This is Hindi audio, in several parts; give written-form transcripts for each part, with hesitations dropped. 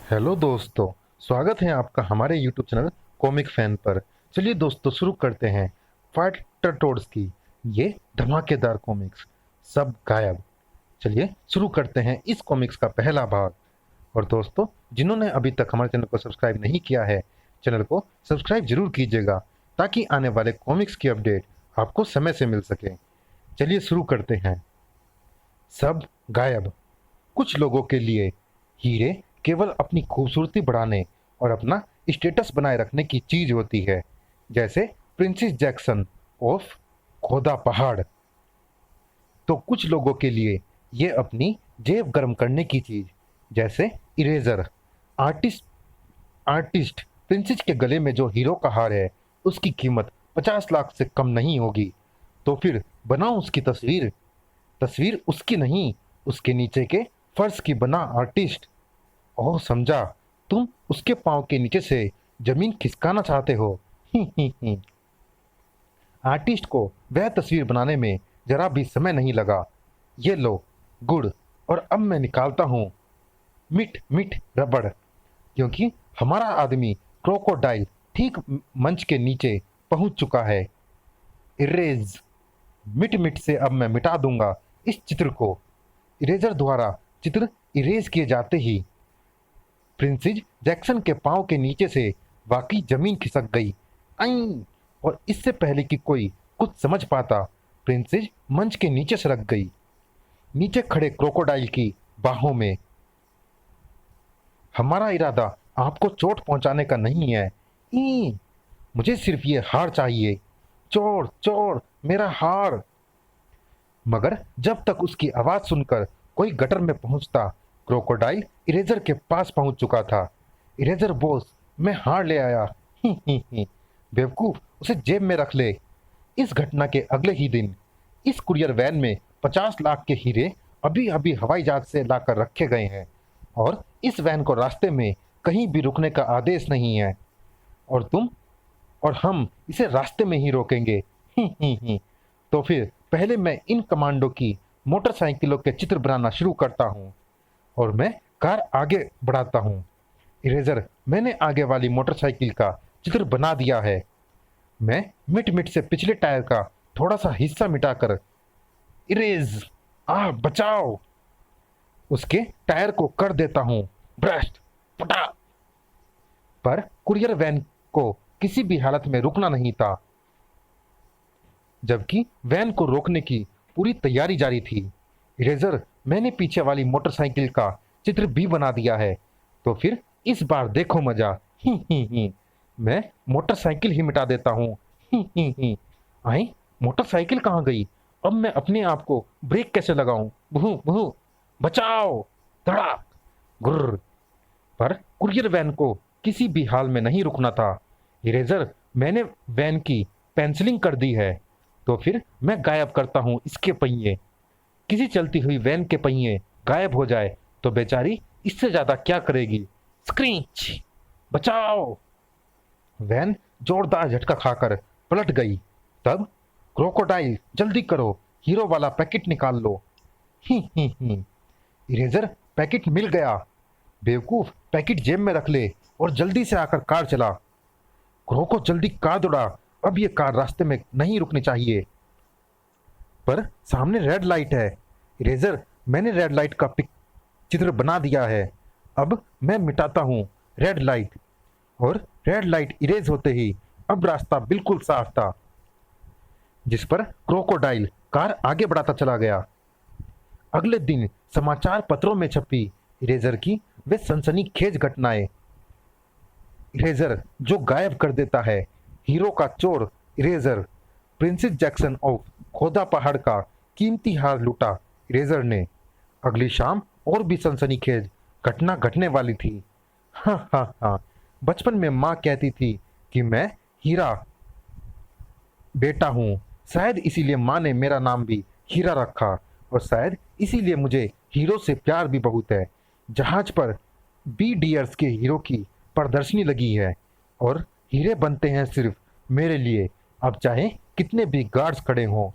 हेलो दोस्तों। स्वागत है आपका हमारे यूट्यूब चैनल कॉमिक फैन पर। चलिए दोस्तों शुरू करते हैं फाइटर टोड्स की ये धमाकेदार कॉमिक्स सब गायब। चलिए शुरू करते हैं इस कॉमिक्स का पहला भाग। और दोस्तों, जिन्होंने अभी तक हमारे चैनल को सब्सक्राइब नहीं किया है, चैनल को सब्सक्राइब जरूर कीजिएगा ताकि आने वाले कॉमिक्स की अपडेट आपको समय से मिल सके। चलिए शुरू करते हैं। सब गायब। कुछ लोगों के लिए हीरे केवल अपनी खूबसूरती बढ़ाने और अपना स्टेटस बनाए रखने की चीज होती है, जैसे प्रिंसेस जैक्सन ऑफ खोदा पहाड़। तो कुछ लोगों के लिए ये अपनी जेब गर्म करने की चीज, जैसे इरेजर। आर्टिस्ट आर्टिस्ट प्रिंसेस के गले में जो हीरो का हार है, उसकी कीमत 50 लाख से कम नहीं होगी। तो फिर बनाओ उसकी तस्वीर। तस्वीर उसकी नहीं, उसके नीचे के फर्श की बना आर्टिस्ट। ओह समझा, तुम उसके पाँव के नीचे से जमीन खिसकाना चाहते हो। ही ही ही। आर्टिस्ट को वह तस्वीर बनाने में जरा भी समय नहीं लगा। ये लो गुड़, और अब मैं निकालता हूँ मिट मिट रबड़, क्योंकि हमारा आदमी क्रोकोडाइल ठीक मंच के नीचे पहुंच चुका है। इरेज। मिट मिट से अब मैं मिटा दूंगा इस चित्र को। इरेजर द्वारा चित्र इरेज किए जाते ही प्रिंसेस जैक्सन के पांव के नीचे से वाकई जमीन खिसक गई। आई। और इससे पहले कि कोई कुछ समझ पाता, प्रिंसेस मंच के नीचे सरक गई, नीचे खड़े क्रोकोडाइल की बाहों में। हमारा इरादा आपको चोट पहुंचाने का नहीं है। ई, मुझे सिर्फ ये हार चाहिए। चोर चोर, मेरा हार। मगर जब तक उसकी आवाज सुनकर कोई गटर में पहुंचता, क्रोकोडाइल इरेजर के पास पहुंच चुका था। इरेजर बॉस, मैं हार ले आया। ही ही ही। बेवकूफ, उसे जेब में रख ले। इस घटना के अगले ही दिन इस कुरियर वैन में 50 लाख के हीरे अभी अभी हवाई जहाज से लाकर रखे गए हैं, और इस वैन को रास्ते में कहीं भी रुकने का आदेश नहीं है। और तुम और हम इसे रास्ते में ही रोकेंगे। ही ही ही। तो फिर पहले मैं इन कमांडो की मोटरसाइकिलों के चित्र बनाना शुरू करता हूँ, और मैं कार आगे बढ़ाता हूँ। इरेजर, मैंने आगे वाली मोटरसाइकिल का चित्र बना दिया है। मैं मिट मिट से पिछले टायर का थोड़ा सा हिस्सा मिटाकर इरेज, बचाओ, उसके टायर को कर देता हूँ ब्रस्ट फटा। पर कुरियर वैन को किसी भी हालत में रुकना नहीं था, जबकि वैन को रोकने की पूरी तैयारी जारी थी। इरेजर, मैंने पीछे वाली मोटरसाइकिल का चित्र भी बना दिया है, तो फिर इस बार देखो मजा। ही ही ही। मैं मोटरसाइकिल ही मिटा देता हूँ। ही ही ही। आई, मोटरसाइकिल कहाँ गई? अब मैं अपने आप को ब्रेक कैसे लगाऊं? बहू बहू, बचाओ। धड़ाक। गुर्र। पर कुरियर वैन को किसी भी हाल में नहीं रुकना था। इरेजर, मैंने वैन की पेंसिलिंग कर दी है, तो फिर मैं गायब करता हूँ इसके पहिए। किसी चलती हुई वैन के पहिए गायब हो जाए तो बेचारी इससे ज्यादा क्या करेगी। स्क्रीच। बचाओ। वैन जोरदार झटका खाकर पलट गई। तब क्रोकोडाइल, जल्दी करो, हीरो वाला पैकेट निकाल लो। ही ही ही। इरेजर, पैकेट मिल गया। बेवकूफ, पैकेट जेब में रख ले और जल्दी से आकर कार चला। क्रोको, जल्दी कार दौड़ा, अब ये कार रास्ते में नहीं रुकनी चाहिए। पर सामने रेड लाइट है। इरेजर, मैंने रेड लाइट का चित्र बना दिया है। अब मैं मिटाता हूँ रेड लाइट। और रेड लाइट इरेज होते ही अब रास्ता बिल्कुल साफ था, जिस पर क्रोकोडाइल कार आगे बढ़ाता चला गया। अगले दिन समाचार पत्रों में छपी इरेजर की वे सनसनीखेज घटनाएं। इरेजर जो गायब कर देता है, हीरो का चोर इरेजर। प्रिंसेस जैक्सन ऑफ खोदा पहाड़ का कीमती हार लूटा इरेजर ने। अगली शाम और भी सनसनीखेज घटना घटने वाली थी। हाँ हाँ हाँ। बचपन में माँ कहती थी कि मैं हीरा बेटा हूँ। शायद इसीलिए माँ ने मेरा नाम भी हीरा रखा, और शायद इसीलिए मुझे हीरो से प्यार भी बहुत है। जहाज पर बी डियर्स के हीरो की प्रदर्शनी लगी है, और हीरे बनते हैं सिर्फ मेरे लिए, अब चाहे कितने भी गार्ड्स खड़े हों।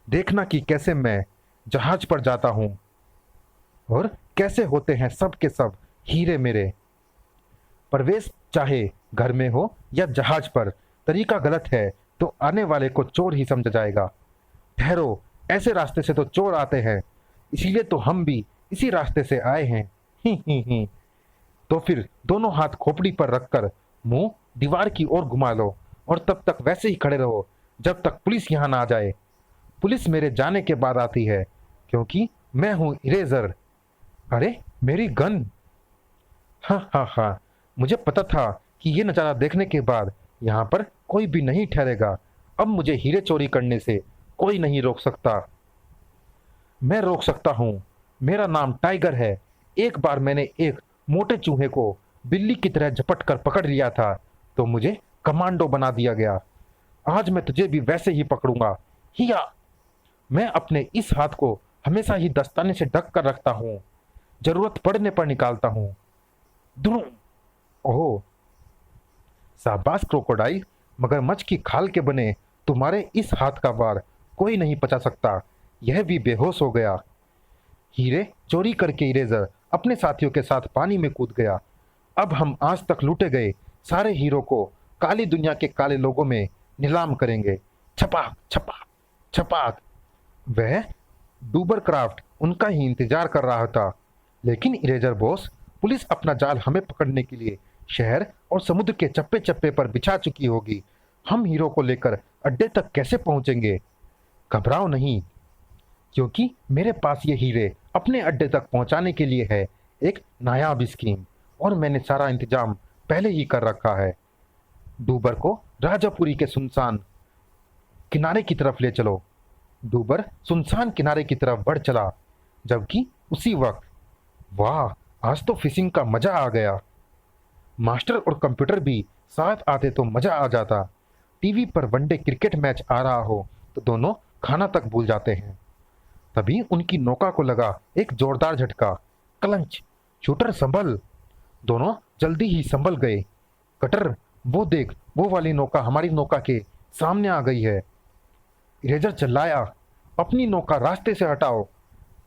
देखना कि कैसे मैं जहाज पर जाता हूँ और कैसे होते हैं सब के सब हीरे मेरे। प्रवेश चाहे घर में हो या जहाज पर, तरीका गलत है तो आने वाले को चोर ही समझा जाएगा। ठहरो, ऐसे रास्ते से तो चोर आते हैं, इसीलिए तो हम भी इसी रास्ते से आए हैं। ही ही ही। तो फिर दोनों हाथ खोपड़ी पर रखकर मुंह दीवार की ओर घुमा लो और तब तक वैसे ही खड़े रहो जब तक पुलिस यहाँ ना आ जाए। पुलिस मेरे जाने के बाद आती है, क्योंकि मैं हूँ इरेजर। अरे मेरी गन! हाँ हाँ हाँ, मुझे पता था कि ये नज़ारा देखने के बाद यहाँ पर कोई भी नहीं ठहरेगा। अब मुझे हीरे चोरी करने से कोई नहीं रोक सकता। मैं रोक सकता हूँ। मेरा नाम टाइगर है। एक बार मैंने एक मोटे चूहे को बिल्ली की तरह झपट कर पकड़ लिया था तो मुझे कमांडो बना दिया गया। आज मैं तुझे भी वैसे ही पकड़ूंगा। हिया! मैं अपने इस हाथ को हमेशा ही दस्ताने से ढक कर रखता हूँ, जरूरत पड़ने पर निकालता हूँ। धूम! ओह, शाबाश क्रोकोडाइल, मगरमच्छ की खाल के बने तुम्हारे इस हाथ का वार कोई नहीं पचा सकता। यह भी बेहोश हो गया। हीरे चोरी करके इरेजर अपने साथियों के साथ पानी में कूद गया। अब हम आज तक लूटे गए सारे हीरो को काली दुनिया के काले लोगों में नीलाम करेंगे। छपाक छपाक छपाक। वह डूबरक्राफ्ट उनका ही इंतजार कर रहा था, लेकिन इरेजर बॉस, पुलिस अपना जाल हमें पकड़ने के लिए शहर और समुद्र के चप्पे चप्पे पर बिछा चुकी होगी। हम हीरो को लेकर अड्डे तक कैसे पहुंचेंगे? घबराओ नहीं, क्योंकि मेरे पास ये हीरे अपने अड्डे तक पहुंचाने के लिए है एक नायाब स्कीम, और मैंने सारा इंतजाम पहले ही कर रखा है। डूबर को राजापुरी के सुनसान किनारे की तरफ ले चलो। डूबर सुनसान किनारे की तरफ बढ़ चला, जबकि उसी वक्त, वाह, आज तो फिशिंग का मजा आ गया। मास्टर और कंप्यूटर भी साथ आते तो मजा आ जाता। टीवी पर वनडे क्रिकेट मैच आ रहा हो तो दोनों खाना तक भूल जाते हैं। तभी उनकी नौका को लगा एक जोरदार झटका। क्लंच! शूटर संभल! दोनों जल्दी ही संभल गए। कटर, वो देख, वो वाली नौका हमारी नौका के सामने आ गई है। इरेजर चिल्लाया, अपनी नौका रास्ते से हटाओ।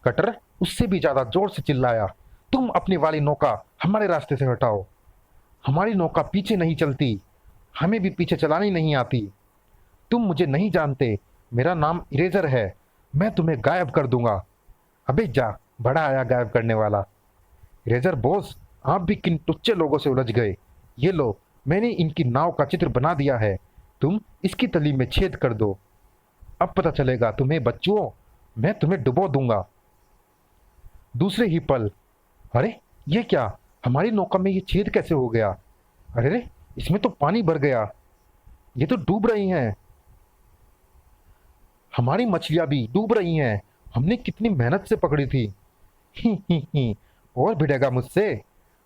कटर उससे भी ज्यादा जोर से चिल्लाया, तुम अपनी वाली नौका हमारे रास्ते से हटाओ। हमारी नौका पीछे नहीं चलती, हमें भी पीछे चलानी नहीं आती। तुम मुझे नहीं जानते, मेरा नाम इरेजर है, मैं तुम्हें गायब कर दूंगा। अबे जा, बड़ा आया गायब करने वाला। इरेजर बॉस, आप भी किन टुच्चे लोगों से उलझ गए। ये लो, मैंने इनकी नाव का चित्र बना दिया है, तुम इसकी तली में छेद कर दो। अब पता चलेगा तुम्हें बच्चों, मैं तुम्हें डुबो दूंगा। दूसरे ही पल, अरे ये क्या, हमारी नौका में ये छेद कैसे हो गया? अरे रे, इसमें तो पानी भर गया, ये तो डूब रही हैं। हमारी मछलियां भी डूब रही हैं, हमने कितनी मेहनत से पकड़ी थी। ही, और भिड़ेगा मुझसे।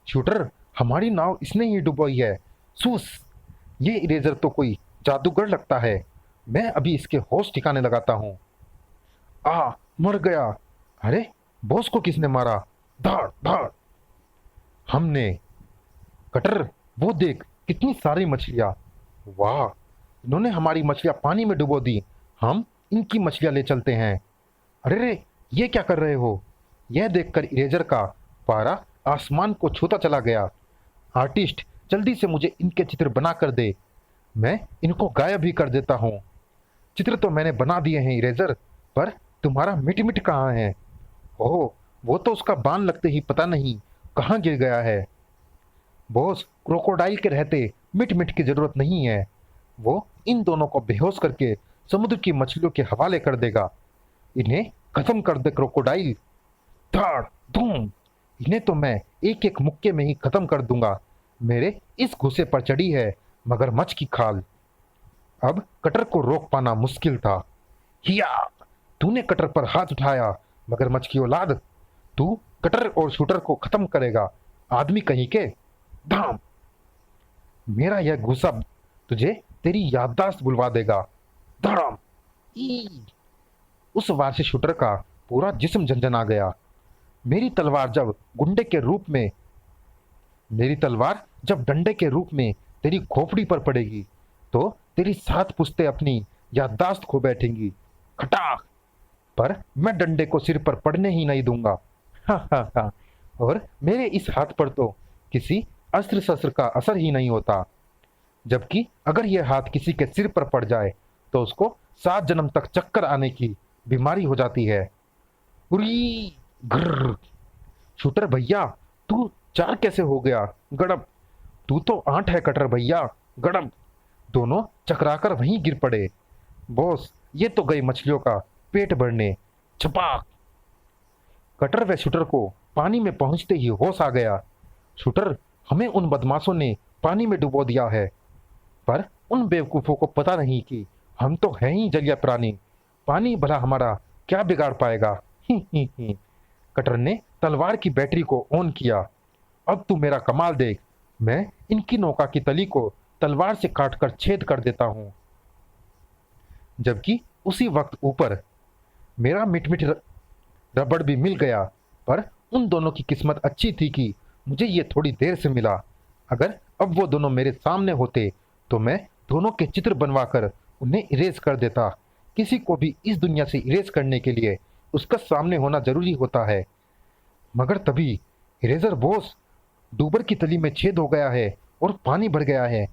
शूटर, हमारी नाव इसने ही डुबोई है। सूस! ये इरेजर तो कोई जादूगर लगता है, मैं अभी इसके होश ठिकाने लगाता हूँ। मर गया। अरे, बॉस को किसने मारा? धाड़ धाड़। हमने। कटर, वो देख, कितनी सारी मछलियां। वाह, इन्होंने हमारी मछलियां पानी में डुबो दी। हम इनकी मछलियां ले चलते हैं। अरे रे, ये क्या कर रहे हो? यह देखकर इरेजर का पारा आसमान को छूता चला गया। आर्टिस्ट, जल्दी से मुझे इनके चित्र बना कर दे, मैं इनको गायब ही कर देता हूँ। चित्र तो मैंने बना दिए हैं इरेजर, पर तुम्हारा मिट मिट कहाँ है? ओह, वो तो उसका बाण लगते ही पता नहीं कहाँ गिर गया है। बॉस, क्रोकोडाइल के रहते मिट मिट की जरूरत नहीं है, वो इन दोनों को बेहोश करके समुद्र की मछलियों के हवाले कर देगा। इन्हें खत्म कर दे क्रोकोडाइल। धाड़ धूम! इन्हें तो मैं एक एक मुक्के में ही खत्म कर दूंगा। मेरे इस घुसे पर चढ़ी है मगरमच्छ की खाल। अब कटर को रोक पाना मुश्किल था। हिया! तूने कटर पर हाथ उठाया, मगरमच्छ की औलाद। तू कटर और शूटर को खत्म करेगा, आदमी कहीं के। धाम! मेरा यह गुस्सा तुझे तेरी याददाश्त बुलवा देगा। धड़ाम! ई! उस वार से शूटर का पूरा जिस्म झंझना गया। मेरी तलवार जब डंडे के रूप में तेरी खोपड़ी पर पड़ेगी तो तेरी 7 पुश्तें अपनी याददाश्त खो बैठेंगी। खटाक! पर मैं डंडे को सिर पर पड़ने ही नहीं दूंगा। हा हा हा। और मेरे इस हाथ पर तो किसी अस्त्र शस्त्र का असर ही नहीं होता। जबकि अगर यह हाथ किसी के सिर पर पड़ जाए तो उसको 7 जन्म तक चक्कर आने की बीमारी हो जाती है। उरी ग्रर। शूटर भैया, तू 4 कैसे हो गया? गड़ब। तू तो 8 है कटर भैया। गड़ब। दोनों चकराकर वहीं गिर पड़े। बॉस, ये तो गई मछलियों का पेट भरने। छपाक। कटर व शूटर को पानी में पहुंचते ही होश आ गया। शूटर, हमें उन बदमाशों ने पानी में डुबो दिया है। पर उन बेवकूफों को पता नहीं कि हम तो हैं ही जलीय प्राणी। पानी भला हमारा क्या बिगाड़ पाएगा? ही ही ही। कटर ने तलवार की बैटरी को ऑन किया। अब तू मेरा कमाल देख। मैं इनकी नौका की तली को तलवार से काटकर छेद कर देता हूं। जबकि उसी वक्त ऊपर मेरा मिटमिट रबड़ भी मिल गया। पर उन दोनों की किस्मत अच्छी थी कि मुझे ये थोड़ी देर से मिला। अगर अब वो दोनों मेरे सामने होते तो मैं दोनों के चित्र बनवाकर उन्हें इरेज कर देता। किसी को भी इस दुनिया से इरेज करने के लिए उसका सामने होना जरूरी होता है। मगर तभी इरेजर बॉस, डूबर की तली में छेद हो गया है और पानी भर गया है।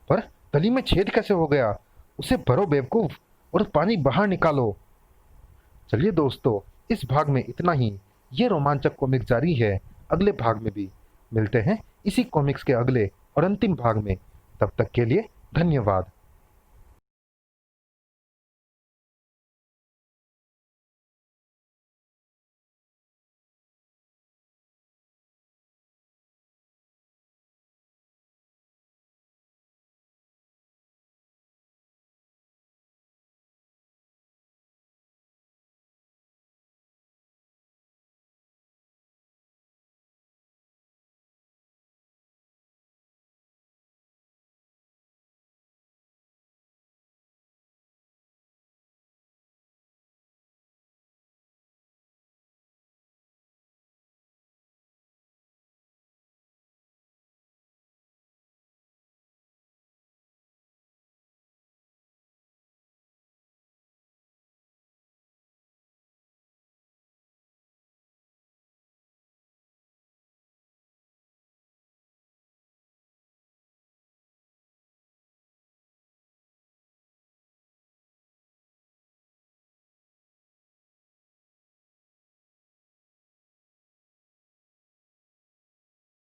पर तली में छेद कैसे हो गया? उसे भरो बेवकूफ और पानी बाहर निकालो। चलिए दोस्तों, इस भाग में इतना ही। ये रोमांचक कॉमिक जारी है अगले भाग में भी। मिलते हैं इसी कॉमिक्स के अगले और अंतिम भाग में। तब तक के लिए धन्यवाद।